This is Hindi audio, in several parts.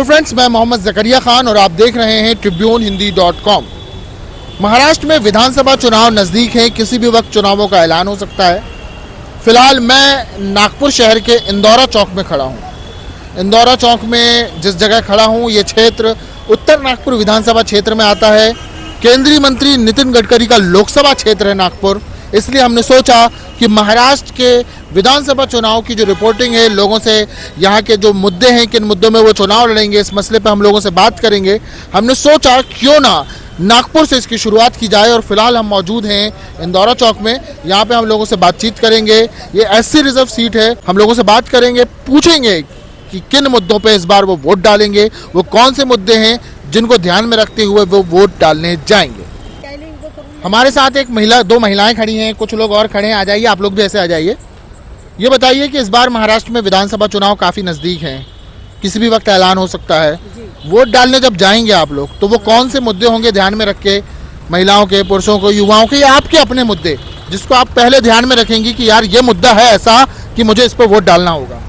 हेलो फ्रेंड्स, मैं मोहम्मद ज़करिया खान और आप देख रहे हैं tribune-hindi.com। महाराष्ट्र में विधानसभा चुनाव नज़दीक हैं, किसी भी वक्त चुनावों का ऐलान हो सकता है। फिलहाल मैं नागपुर शहर के इंदौरा चौक में खड़ा हूँ। इंदौरा चौक में जिस जगह खड़ा हूँ ये क्षेत्र उत्तर नागपुर विधानसभा क्षेत्र में आता है। केंद्रीय मंत्री नितिन गडकरी का लोकसभा क्षेत्र है नागपुर, इसलिए हमने सोचा कि महाराष्ट्र के विधानसभा चुनाव की जो रिपोर्टिंग है, लोगों से यहाँ के जो मुद्दे हैं, किन मुद्दों में वो चुनाव लड़ेंगे, इस मसले पे हम लोगों से बात करेंगे। हमने सोचा क्यों ना नागपुर से इसकी शुरुआत की जाए और फिलहाल हम मौजूद हैं इंदौरा चौक में। यहाँ पे हम लोगों से बातचीत करेंगे। ये एससी रिजर्व सीट है, हम लोगों से बात करेंगे, पूछेंगे कि किन मुद्दों पे इस बार वो वोट डालेंगे, वो कौन से मुद्दे हैं जिनको ध्यान में रखते हुए वो वोट डालने जाएंगे। हमारे साथ एक महिला, दो महिलाएं खड़ी हैं, कुछ लोग और खड़े हैं। आ जाइए, आप लोग भी ऐसे आ जाइए। ये बताइए कि इस बार महाराष्ट्र में विधानसभा चुनाव काफ़ी नज़दीक हैं, किसी भी वक्त ऐलान हो सकता है। वोट डालने जब जाएंगे आप लोग तो वो कौन से मुद्दे होंगे ध्यान में रख के, महिलाओं के, पुरुषों को, युवाओं के, या आपके अपने मुद्दे जिसको आप पहले ध्यान में रखेंगी कि यार ये मुद्दा है ऐसा कि मुझे इस पर वोट डालना होगा?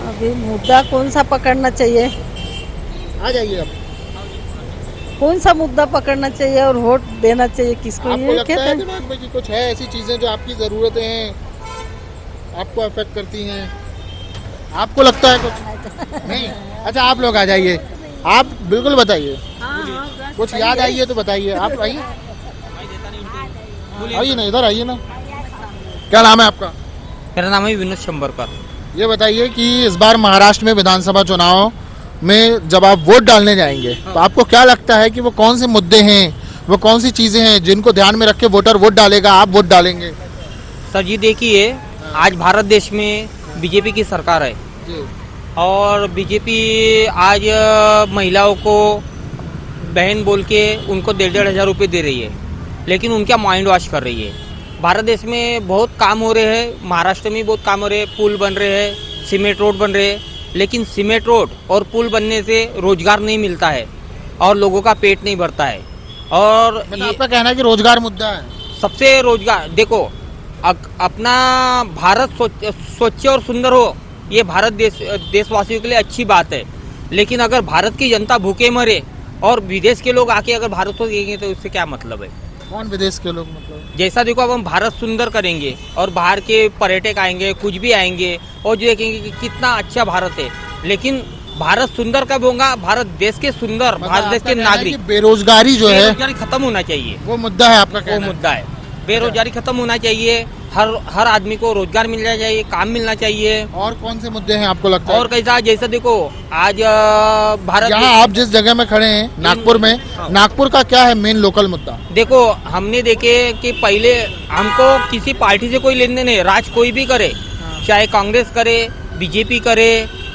अभी मुद्दा कौन सा पकड़ना चाहिए? आ जाइए आप। कौन सा मुद्दा पकड़ना चाहिए और वोट देना चाहिए किसको? आपको ये लगता क्या है दिमाग में कि कुछ है ऐसी चीजें जो आपकी जरूरतें हैं, आपको अफेक्ट करती हैं? आपको लगता है कुछ? नहीं। अच्छा, आप लोग आ जाइए, आप बिल्कुल बताइए। कुछ याद आई है तो बताइए। आप आइए, आइए ना, इधर आइए ना। क्या नाम है आपका? मेरा नाम है विनोद शंबरकर। ये बताइए कि इस बार महाराष्ट्र में विधानसभा चुनाव में जब आप वोट डालने जाएंगे तो आपको क्या लगता है कि वो कौन से मुद्दे हैं, वो कौन सी चीज़ें हैं जिनको ध्यान में रख के वोटर वोट डालेगा, आप वोट डालेंगे? सर जी देखिए, आज भारत देश में बीजेपी की सरकार है और बीजेपी आज महिलाओं को बहन बोल के उनको 1,500 हजार रुपये दे रही है, लेकिन उनका माइंड वॉश कर रही है। भारत देश में बहुत काम हो रहे हैं, महाराष्ट्र में बहुत काम हो रहे हैं, पुल बन रहे हैं, सीमेंट रोड बन रहे हैं, लेकिन सीमेंट रोड और पुल बनने से रोजगार नहीं मिलता है और लोगों का पेट नहीं भरता है। और आपका कहना है कि रोजगार मुद्दा है सबसे। रोजगार देखो, अपना भारत स्वच्छ और सुंदर हो, ये भारत देशवासियों के लिए अच्छी बात है, लेकिन अगर भारत की जनता भूखे मरे और विदेश के लोग आके अगर भारत को देंगे तो उससे क्या मतलब है? कौन विदेश के लोग? मतलब जैसा देखो, अब हम भारत सुंदर करेंगे और बाहर के पर्यटक आएंगे, कुछ भी आएंगे और जो देखेंगे कि कितना अच्छा भारत है, लेकिन भारत सुंदर कब होगा? भारत देश के सुंदर, भारत देश के नागरिक। बेरोजगारी जो है, बेरोजगारी खत्म होना चाहिए, वो मुद्दा है आपका? वो मुद्दा है, बेरोजगारी खत्म होना चाहिए। हर आदमी को रोजगार मिलना चाहिए, काम मिलना चाहिए। और कौन से मुद्दे हैं आपको लगता है? और कैसा, जैसा देखो आज भारत, यहाँ आप जिस जगह में खड़े हैं नागपुर में, नागपुर का क्या है मेन लोकल मुद्दा? देखो, हमने देखे कि पहले हमको किसी पार्टी से कोई लेन देन नहीं, राज कोई भी करे, चाहे कांग्रेस करे, बीजेपी करे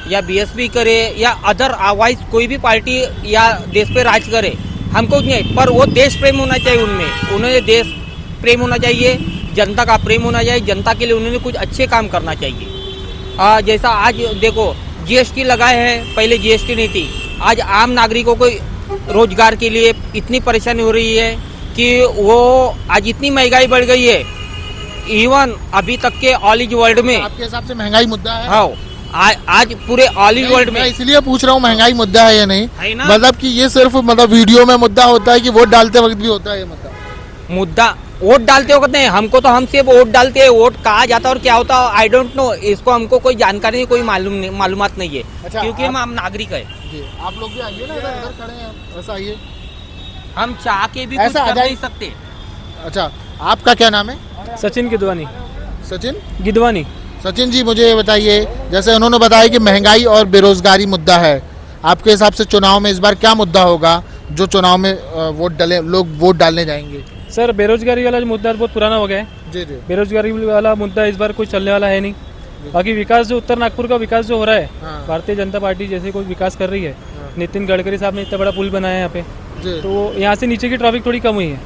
या बीएसपी करे या अदर अवाइज कोई भी पार्टी या देश पे राज करे, हमको नहीं, पर वो देश प्रेम होना चाहिए उन्हें देश प्रेम होना चाहिए, जनता का प्रेम होना चाहिए, जनता के लिए उन्होंने कुछ अच्छे काम करना चाहिए। जैसा आज देखो, जीएसटी लगाए हैं, पहले जीएसटी नहीं थी, आज आम नागरिकों को रोजगार के लिए इतनी परेशानी हो रही है कि वो आज इतनी महंगाई बढ़ गई है, इवन अभी तक के ऑल इज वर्ल्ड में। आपके हिसाब से महंगाई मुद्दा है? हाँ, आज पूरे ऑल इज वर्ल्ड में। इसलिए पूछ रहा हूँ महंगाई मुद्दा है या नहीं, है ना? मतलब कि ये सिर्फ वीडियो में मुद्दा होता है कि वोट डालते वक्त भी होता है ये मुद्दा? वोट डालते वक्त नहीं, हमको तो हम सिर्फ वोट डालते हैं, वोट कहाँ जाता है और क्या होता है आई डोंट नो, इसको हमको कोई जानकारी नहीं, कोई मालूमात नहीं है। अच्छा, क्योंकि हम नागरिक है। आप लोग भी आइए ना, इधर खड़े हैं, ऐसा आइए। हम चाह के भी कुछ कर नहीं सकते। अच्छा, आपका क्या नाम है? सचिन गिदवानी। सचिन गिदवानी। सचिन जी, मुझे ये बताइए, जैसे उन्होंने बताया कि महंगाई और बेरोजगारी मुद्दा है, आपके हिसाब से चुनाव में इस बार क्या मुद्दा होगा जो चुनाव में लोग वोट डालने जाएंगे? सर, बेरोजगारी वाला मुद्दा बहुत पुराना हो गया है। जी जी। बेरोजगारी वाला मुद्दा इस बार कोई चलने वाला है नहीं। बाकी विकास जो उत्तर नागपुर का विकास जो हो रहा है, भारतीय जनता पार्टी जैसे कोई विकास कर रही है, नितिन गडकरी साहब ने इतना बड़ा पुल बनाया है यहाँ पे, तो यहाँ से नीचे की ट्रैफिक थोड़ी कम हुई है,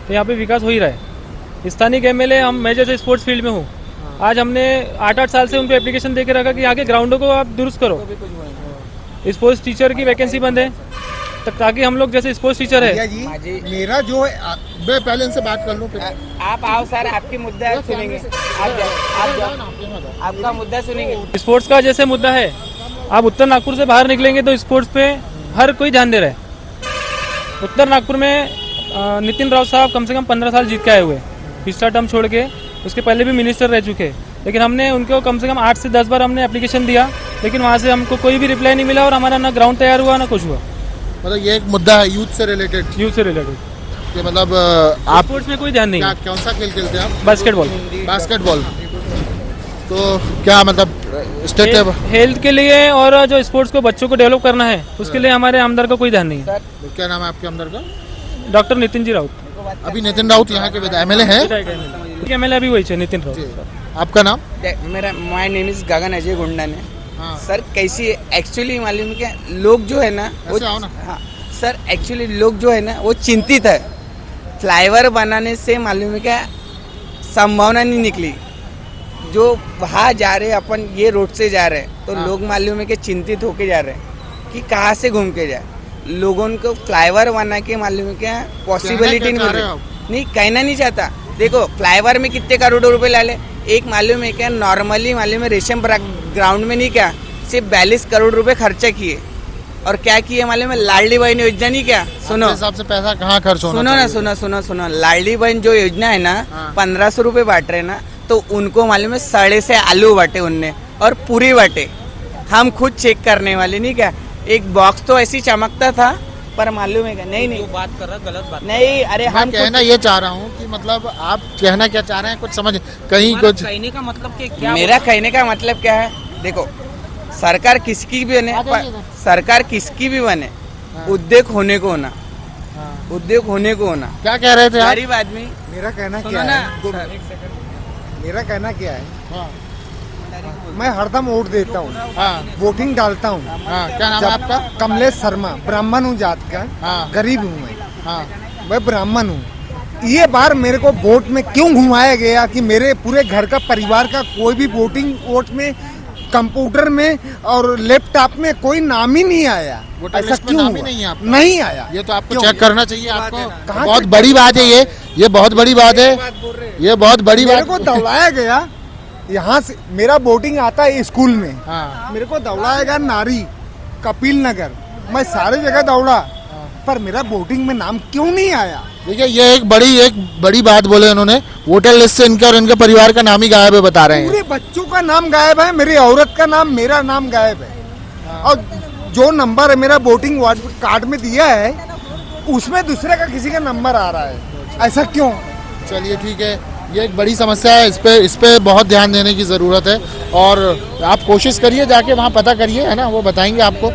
तो यहाँ पे विकास हो ही रहा है। स्थानीय एमएलए, मैं जैसे स्पोर्ट्स फील्ड में हूँ, आज हमने 8-8 साल से उनको एप्लीकेशन दे के रखा कि यहाँ के ग्राउंडों को आप दुरुस्त करो। स्पोर्ट्स टीचर की वैकेंसी बंद है, ताकि हम लोग जैसे स्पोर्ट्स टीचर है। मेरा जो है, मैं पहले इनसे बात कर लूँ फिर आप आओ सर, आपकी मुद्दा सुनेंगे, आप आपका मुद्दा सुनेंगे। स्पोर्ट्स का जैसे मुद्दा है, आप उत्तर नागपुर से बाहर निकलेंगे तो स्पोर्ट्स पे हर कोई ध्यान दे रहा है। उत्तर नागपुर में नितिन राउत साहब कम से कम 15 साल जीत के आए हुए, पिछला टर्म छोड़ के। उसके पहले भी मिनिस्टर रह चुके, लेकिन हमने उनको कम से कम 8 से 10 बार हमने एप्लीकेशन दिया, लेकिन वहाँ से हमको कोई भी रिप्लाई नहीं मिला और हमारा ना ग्राउंड तैयार हुआ ना कुछ हुआ। मतलब ये एक मुद्दा है यूथ से रिलेटेड, कि मतलब आप स्पोर्ट्स में कोई ध्यान नहीं है। कौन सा खेल खेलते हैं आप? बास्केटबॉल। तो क्या मतलब स्टेट लेवल हेल्थ के लिए और जो स्पोर्ट्स को बच्चों को डेवलप करना है उसके लिए हमारे आमदार का कोई ध्यान नहीं है। क्या नाम है आपके अंदर का? डॉक्टर नितिन जी राउत। अभी नितिन राउत यहाँ के एमएलए हैं? एमएलए अभी वही है नितिन राउत। आपका नाम? माय नेम इज गगन अजय गुंडाने। हाँ। सर कैसी एक्चुअली मालूम है क्या, लोग जो है ना ऐसे आओ ना। हाँ सर, एक्चुअली लोग जो है ना वो चिंतित है। फ्लाईओवर बनाने से मालूम है क्या संभावना नहीं निकली। जो वहाँ जा रहे अपन ये रोड से जा रहे हैं तो हाँ। लोग मालूम है कि चिंतित होके जा रहे हैं कि कहाँ से घूम के जाए। लोगों को फ्लाईओवर बना के मालूम है क्या पॉसिबिलिटी क्या चाह रहे हो नहीं कहना नहीं चाहता। देखो फ्लाईओवर में कितने करोड़ों रुपए ला ले, एक मालूम है क्या नॉर्मली मालूम है रेशम ग्राउंड में नहीं क्या सिर्फ 42 करोड़ रुपए खर्चा किए। और क्या किए मालूम है, लाडली बहन योजना नहीं क्या, सुनो हिसाब से पैसा कहाँ खर्च होना सुनो ना, चाहिए? सुनो लाडली बहन जो योजना है ना हाँ। 1500 रुपए बांट रहे ना, तो उनको मालूम है 6.5 आलू बांटे उनने और पूरी बांटे। हम खुद चेक करने वाले नहीं क्या, एक बॉक्स तो ऐसी चमकता था पर मालूम है क्या नहीं बात कर रहा गलत बात। नहीं अरे मैं हम कहना ये चाह रहा हूँ कि मतलब आप कहना क्या चाह रहे हैं, कुछ समझ कहीं कुछ। कहने का मतलब कि क्या मेरा कहने का मतलब क्या है, देखो सरकार किसकी भी बने, सरकार किसकी भी बने, उद्योग होने को होना, उद्योग होने को होना। क्या कह रहे थे आप? गरीब आदमी मेरा कहना सुनो क्या ना है, मेरा कहना क्या है, हाँ, मैं हरदम वोट देता हूँ, हाँ, वोटिंग डालता हूँ। हाँ, क्या नाम है आपका? कमलेश शर्मा, ब्राह्मण हूँ जात का, हाँ। गरीब हूँ मैं, हाँ, मैं ब्राह्मण हूँ। ये बार मेरे को वोट में क्यों घुमाया गया कि मेरे पूरे घर का परिवार का कोई भी वोट में कंप्यूटर में और लैपटॉप में कोई नाम ही नहीं आया। वोटर ऐसा लिस्ट में क्यों नाम ही हुआ? नहीं है आपका? नहीं आया। ये तो आपको क्यों? चेक करना चाहिए आपको। कहाँ बहुत check बड़ी बात है ये बहुत बड़ी बात है, ये बहुत बड़ी मेरे बात को दौड़ाया गया यहाँ से, मेरा वोटिंग आता है स्कूल में, हाँ, मेरे को दौड़ाया गया नारी, कपिल नगर, मैं सारे जगह दौड़ा, पर मेरा वोटिंग में नाम क्यों नहीं आया? देखिए ये एक बड़ी बात बोले उन्होंने, वोटर लिस्ट से इनका और इनके परिवार का नाम ही गायब है बता रहे हैं। पूरे बच्चों का नाम गायब है, मेरी औरत का नाम, मेरा नाम गायब है। और जो नंबर है मेरा वोटिंग कार्ड में दिया है उसमें दूसरे का किसी का नंबर आ रहा है, ऐसा क्यों? चलिए ठीक है, ये एक बड़ी समस्या है, इस पे बहुत ध्यान देने की ज़रूरत है। और आप कोशिश करिए जाके वहाँ पता करिए, है ना, वो बताएंगे आपको।